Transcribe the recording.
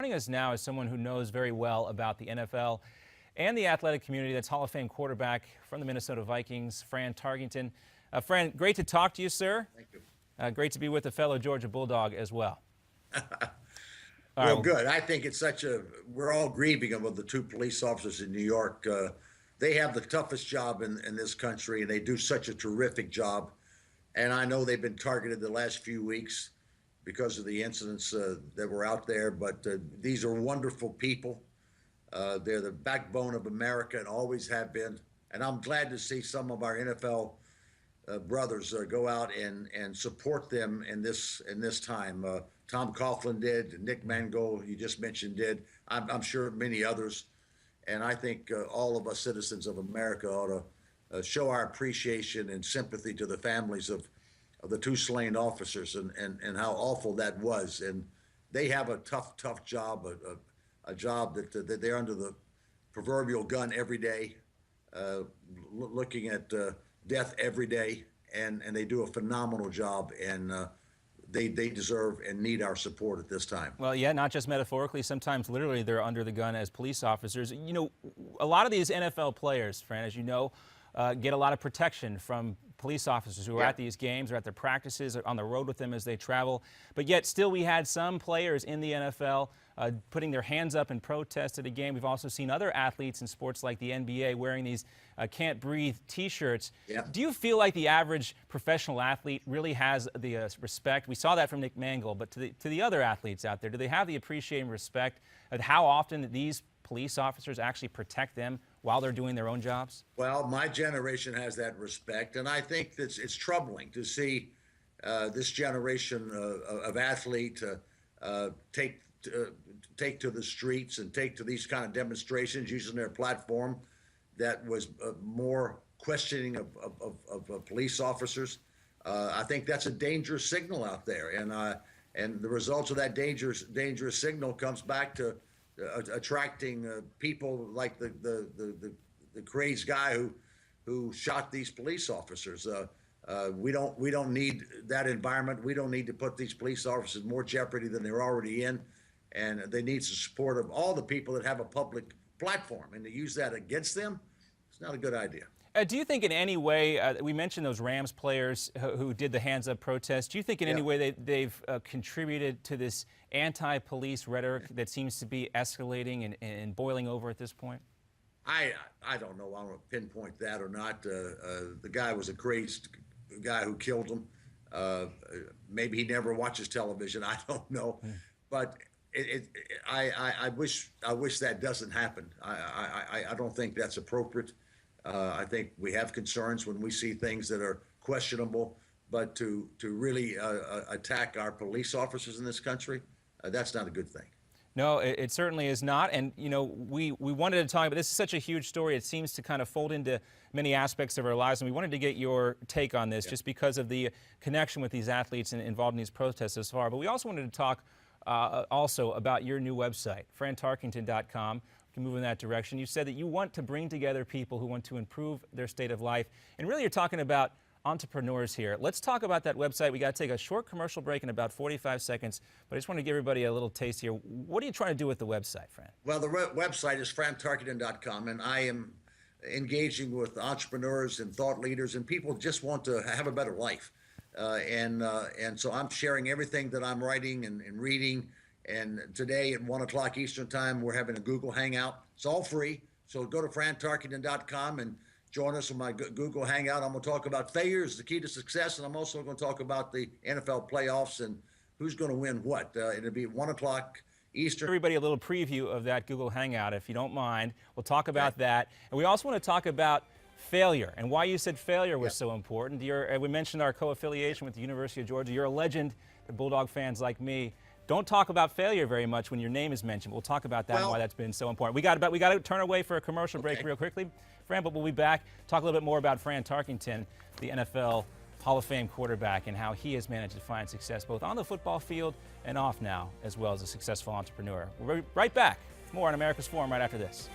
Joining us now is someone who knows very well about the NFL and the athletic community. That's Hall of Fame quarterback from the Minnesota Vikings, Fran Tarkenton. Fran, great to talk to you, sir. Thank you. Great to be with a fellow Georgia Bulldog as well. Well, good. I think it's we're all grieving about the two police officers in New York. They have the toughest job in this country, and they do such a terrific job. And I know they've been targeted the last few weeks because of the incidents that were out there, but these are wonderful people. They're the backbone of America and always have been. And I'm glad to see some of our NFL brothers go out and support them in this time. Tom Coughlin did, Nick Mangold, you just mentioned, did. I'm sure many others. And I think all of us citizens of America ought to show our appreciation and sympathy to the families of the two slain officers and how awful that was. And they have a tough job, a job that they're under the proverbial gun every day, looking at death every day, and they do a phenomenal job, and they deserve and need our support at this time. Well, yeah, not just metaphorically, sometimes literally they're under the gun as police officers. You know, a lot of these NFL players, Fran, as you know, get a lot of protection from police officers who are at these games or at their practices or on the road with them as they travel. But yet still we had some players in the NFL putting their hands up in protest at a game. We've also seen other athletes in sports like the NBA wearing these Can't Breathe t-shirts. Do you feel like the average professional athlete really has the respect? We saw that from Nick Mangold, but to the other athletes out there, do they have the appreciating respect of how often these police officers actually protect them while they're doing their own jobs? Well, my generation has that respect, and I think that it's troubling to see this generation of athlete take to the streets and take to these kind of demonstrations using their platform that was more questioning of police officers. I think that's a dangerous signal out there, and the results of that dangerous signal comes back to attracting people like the crazed guy who shot these police officers. We don't need that environment. We don't need to put these police officers in more jeopardy than they're already in, and they need the support of all the people that have a public platform. And to use that against them, it's not a good idea. Do you think in any way, we mentioned those Rams players who did the hands up protest, do you think in any way they've contributed to this anti-police rhetoric that seems to be escalating and boiling over at this point? I don't know. I don't pinpoint that or not. The guy was a crazed guy who killed him. Maybe he never watches television. I don't know. But I wish that doesn't happen. I don't think that's appropriate. I think we have concerns when we see things that are questionable, but to really attack our police officers in this country, that's not a good thing. No, it certainly is not. And, you know, we wanted to talk about this. Is such a huge story. It seems to kind of fold into many aspects of our lives. And we wanted to get your take on this just because of the connection with these athletes and involved in these protests thus far. But we also wanted to talk also about your new website, frantarkenton.com. We can move in that direction. You said that you want to bring together people who want to improve their state of life. And really you're talking about entrepreneurs here. Let's talk about that website. We got to take a short commercial break in about 45 seconds, but I just want to give everybody a little taste here. What are you trying to do with the website, Fran? Well, the website is frantarkenton.com, and I am engaging with entrepreneurs and thought leaders and people who just want to have a better life. And so I'm sharing everything that I'm writing and reading. And today at 1 o'clock Eastern time, we're having a Google Hangout. It's all free. So go to frantarkenton.com and join us on my Google Hangout. I'm going to talk about failure is the key to success, and I'm also going to talk about the NFL playoffs and who's going to win what. It'll be 1 o'clock Eastern. Everybody a little preview of that Google Hangout, if you don't mind. We'll talk about that. And we also want to talk about failure and why you said failure was so important. We mentioned our co-affiliation with the University of Georgia. You're a legend. The Bulldog fans like me don't talk about failure very much when your name is mentioned. We'll talk about that and why that's been so important. We got to turn away for a commercial break real quickly, Fran, but we'll be back. Talk a little bit more about Fran Tarkenton, the NFL Hall of Fame quarterback, and how he has managed to find success both on the football field and off now, as well as a successful entrepreneur. We'll be right back. More on America's Forum right after this.